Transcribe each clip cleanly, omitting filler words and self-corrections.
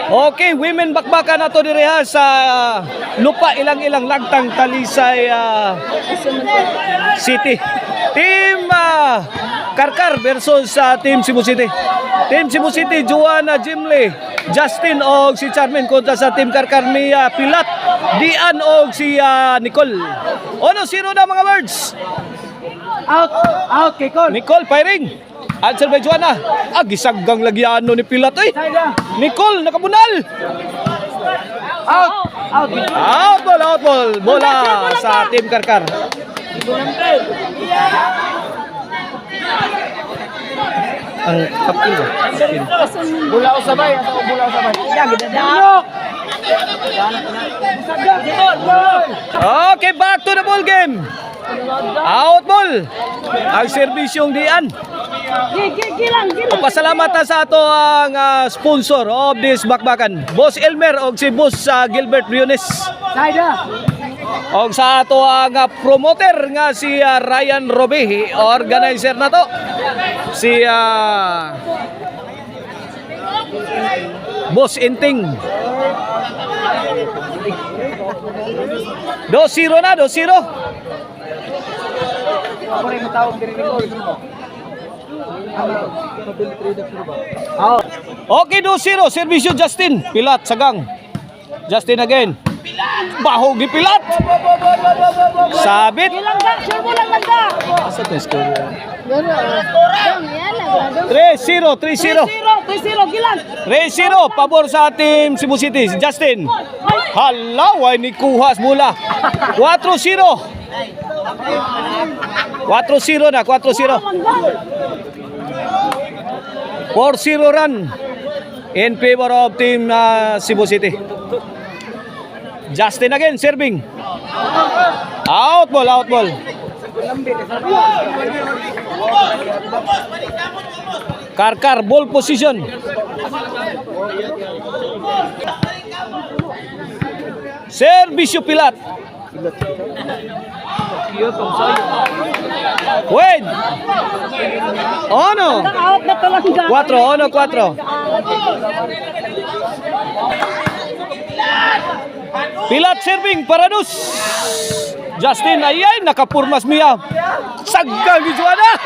Okay, women bakbakan na to direha sa lupa ilang-ilang lagtang Talisay City. Team Karkar versus Team Cebu City. Team Cebu City, Joanna Jimley, Justin o si Charmin kontra sa Team Karkar ni Pilat, Dian o si Nicole. 1-0 na mga birds. Out, Nicole firing. Answer by Joanna. Gisaggang lagi ano ni Pilat eh. Nicole nakabunal. Out ball. Bola sa Team Karkar. Ang kapil ba? Bola o sabay. Okay, back to the ball game. Out ball. Ang serbisyong Dian. Pasalamat na sa ato ang sponsor of this bakbakan, Boss Elmer o si Boss Gilbert Briones. O sa ato ang promoter nga si Ryan Robehi, organizer na to. Si Boss Inting. 2-0 na, 2-0. Okay, 2-0. Servisyo Justin. Pilat, sagang. Justin again. Bahog ni Pilat. Sabit. 3-0. 3-0. Pabor sa team Cebu City. Justin. Halaway ni Kuhas bola. 4-0. 4-0 na. 4-0. 4-0 run in favor of team Cebu City. Justin again serving. Out ball. Karkar ball position. Servisyo Pilat. Wait. Ono. 4. Pilat serving Paranus. Justin ayay nakapurmas Mia. Saggang ni Joanna.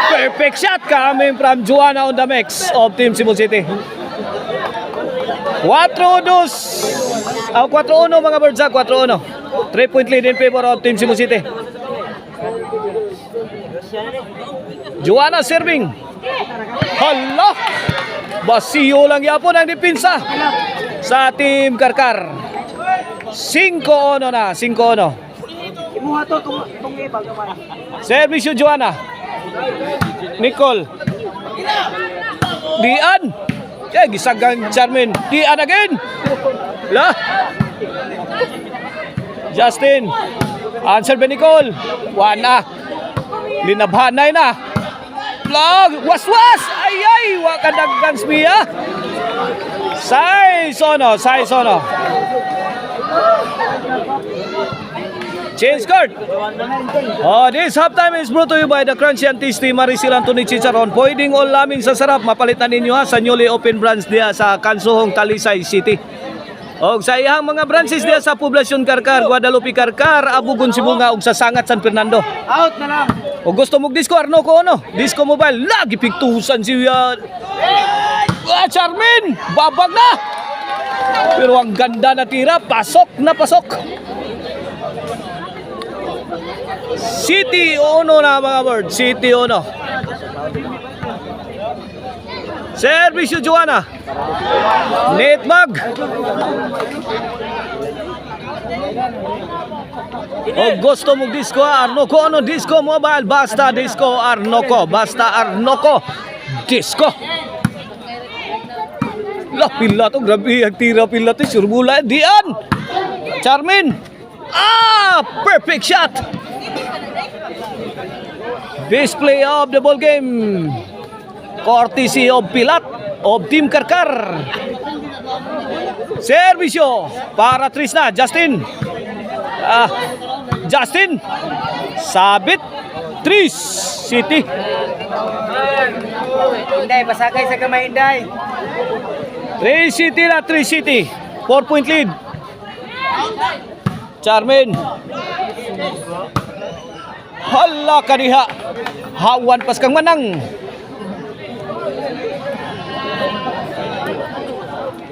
Perfect shot coming from Joanna on the mix of Team Cebu City. 4-1 mga birds, 4-1. 3-point lead in favor of Team Cebu City. Joanna serving. Hala! Basiyo lang yapon ang dipinsa sa Team Karkar. 5-1 na, 5-1. Servisyo Joanna. Nicole. Dian. Gisagang Charmin. Dian again. Justin. Answer by Nicole. Wana. Linabhanay na. Was. Ayay. Wakadaggan smiya. Sai sono. Change card. This halftime is brought to you by the Crunchy and Tasty Maricel Anthony Chicharon. Pwedeng all laming sa sarap. Mapalitan ninyo sa newly open branch diya sa Kansuhong Talisay City. Og sa iyang mga branches diya sa Poblacion Karkar, Guadalupe Karkar, Abugon Sibunga ug sa Sangat San Fernando. Out na lang. O gusto mong disco Arno ko Disco Mobile lagi pigtusan si Charmin, babag na. Pero ang ganda na tira, pasok. City 1 na mga bird, City 1. Servisyo Joanna. Netmag. O gusto mong disco Arnoco, Disco Mobile, basta Disco Arnoco, Disco. Pila to, grabe ang tira pila to, surbula, Dian. Charmin. Perfect shot. Display of the ball game. Courtesy of Pilat of Team Karkar. Servisyo para Trisna. Justin. Sabit. Tris City. Inday, pasakay sa kamay, Inday. 3 City na, 3 City. 4-point lead. Charmin. Hala kaniha. Hawan pas kang manang.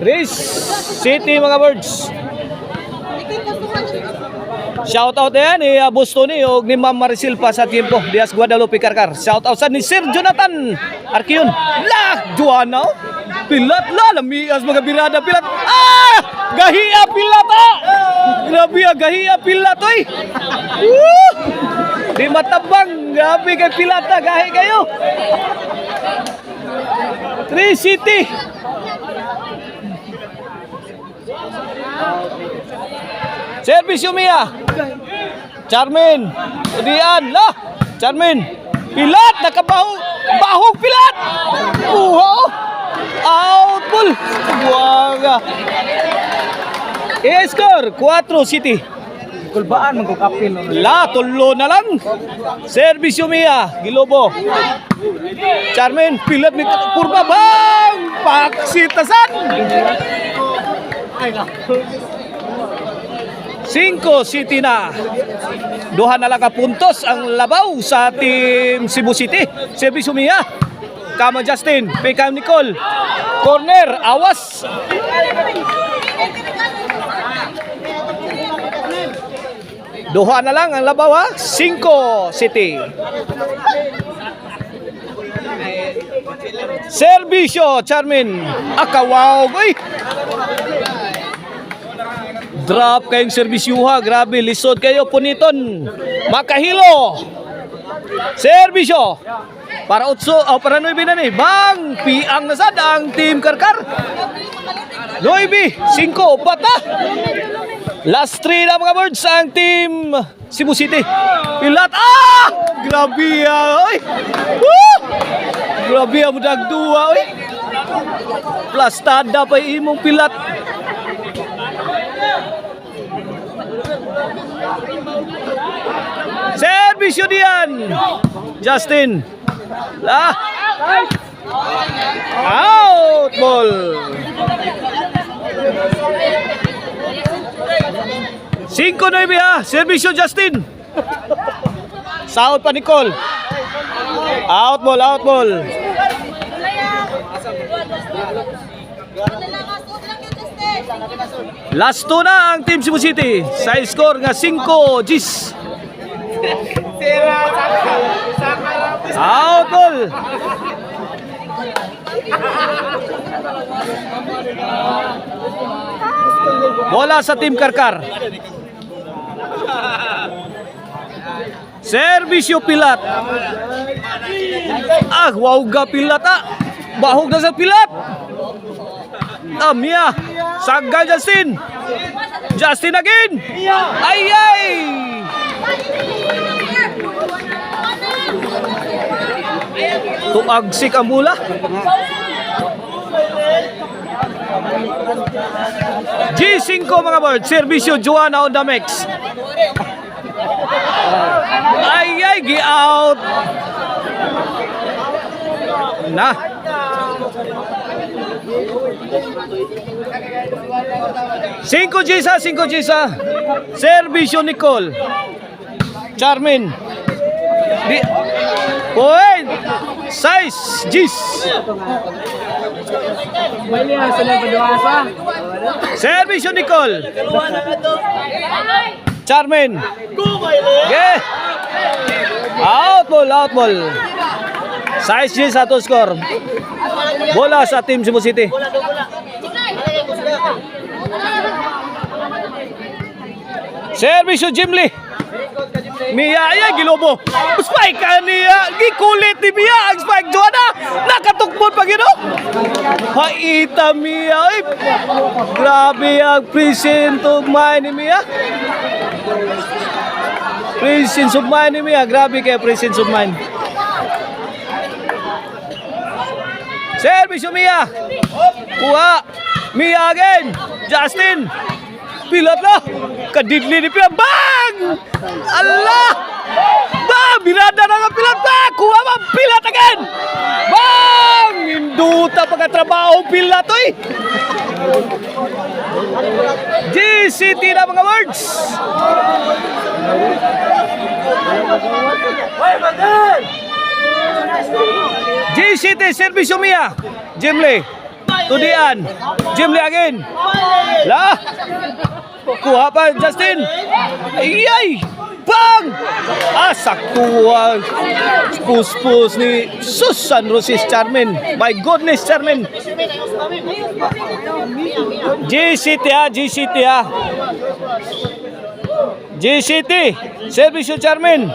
3 City mga birds. Shout out yan ni Bustoni o ni Ma'am Maricel pa sa tiempo Diaz Guadalupe Karkar. Shout out sa ni Sir Jonathan Arquion. Lah, Juana. Pilat la, lamias mga birada pilat. Ah! Gahiya pilat ah! Grabe ah, gahiya pilat oy. Di matabang, grabe kay pilat ah, gahi kayo. 3 City. Service Mia. Charmin. Udian lah. Charmin. Pilat nakabaho. Bahog pilat. Wow. Out ball. Buwaga. E-score 4 City. Kulbaan magkukapil. La tulo na lang. Service Mia. Gilobo. Charmin. Pilat ni kurba bang. Paksitasan. 5 City na. Duha na lang ka puntos ang labaw sa team Cebu City. Service Mia. Kama Justin, Pekam Nicole. Corner, awas. Duha na lang ang labaw ha. 5 City. Servisyo, Charmin. Akawaw, boy. Drop kayong servisyuha. Grabe, lisod kayo puniton. Makahilo. Servisyo. Para 8 o para 9 na ni. Bang! Piang nasad ang team Karkar. 9, 5, bata. Last 3 na mga birds ang team Cebu City. Pilat. Ah! Grabe ah. Oy. Woo! Grabe ang mudag dua. Oy. Plastada pa imong pilat. Servisyo diyan. Justin. Lah. Out ball. Cinco na ha. Servisyo Justin. Saot pa Nicole. Out ball, out ball. Last 2 na ang team Cebu City. Sa score nga 5 Gis. Out ball. Bola sa team Karkar. Servisyo Pilat. Ah, wow ga Pilat ah. Bahog na sa Pilat. Mia. Sagal Justin. Justin again. Ay ay. Tuagsik ang bola. G5 mga bird. Servisyo Joanna on the mix. Ay ay, gi-out. Na. Cinco Gisa. Servisyo Nicole. Charmin. Point. 6 Gis. Servisyo Nicole. Charmin. Okay. Out ball. 6 Gis satu skor. Bola sa team Cebu City. Servisyo Jimli. Mia ay gilobo. Spike niya. Gikulit ni Mia ang spike Joanna. Nakatukbon pa gino. Haita Mia. Ay, grabe ang presence of mind ni Mia. Presence of mind ni Mia. Grabe kaya presence of mind. Service Mia. Kuha. Mia again. Justin. Pilat na. Kadidli ni Pilat. Bang! Allah! Bang! Birada na nga Pilat. Bang! Kuha ba? Pilat again! Bang! Induta pagkatrabaho pila to eh. GCT na mga words. GCT Servisyo Mia. Jimli. Tudian. Jimli again. La. Kuha pa Justin. Iyay. Bang! Saktuwa. Pus-pus ni Susan Rosis Charmin. My goodness, Charmin. GCT ha, GCT ha. GCT. Servisyo Charmin.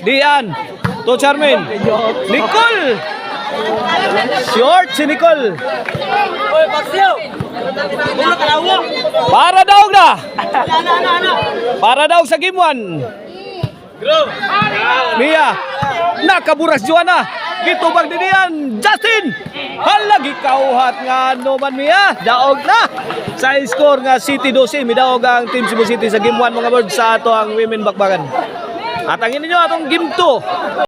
Dian. To Charmin. Nicole. Short si Nicole. Para daw na. Para daw sa game 1. Mia. Nakaburas Joanna. Gitubag din yan. Justin. Halagi kauhat nga no man Mia. Daog na. Sa score nga City 12. Midaog ang Team Cebu City sa game 1 mga birds sa ato ang women bakbakan. At ang ninyo atong game 2.